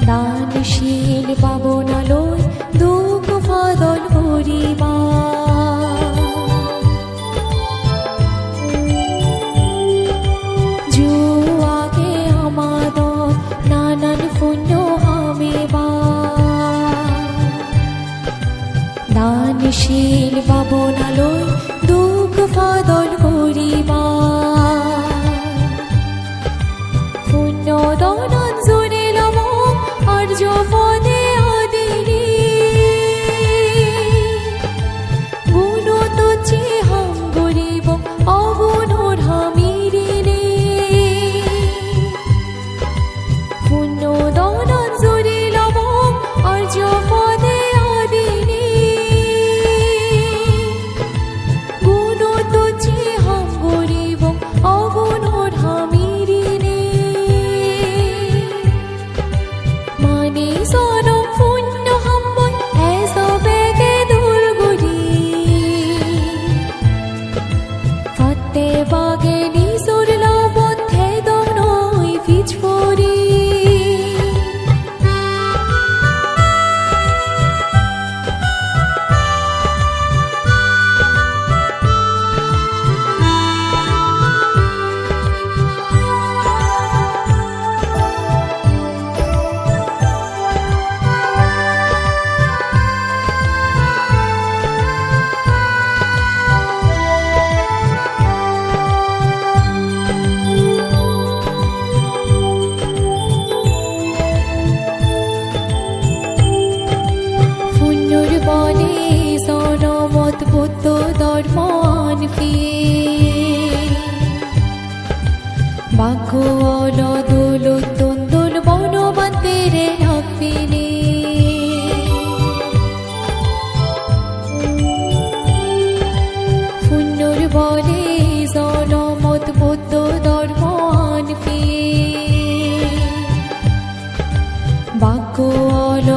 দানশীল পাবনালয় দুঃখ ফাদল করিবা জুয়াকে আমাদের নানান পুণ্য হামেবা দানশীল পাবনালয় দুঃখ ফাদল করিবা পুণ্য দনন জুড়ে লব আর্য পদে আদিনি গুণ তুচি হাম গরিব অগুণর হামিরিনে পুণ্য দনন জুড়ে লব আর্য পদে আদিনি গুণ তুচি হাম গরিব অগুণর হামিরিনে মানে সনম পুণ্য হাম্বন এসবেগে দুর্গুরি ফতে বাগে নিসুর লবথে দমনই পিছপরি পুণ্যর বলে সরমত বুদ্ধ ধর্মান বাক্য অল দোল তন্দুল বনবান পেরে রাখবিনে পুণ্যর বলে সরমত বুদ্ধ ধর্মান বাক্য অল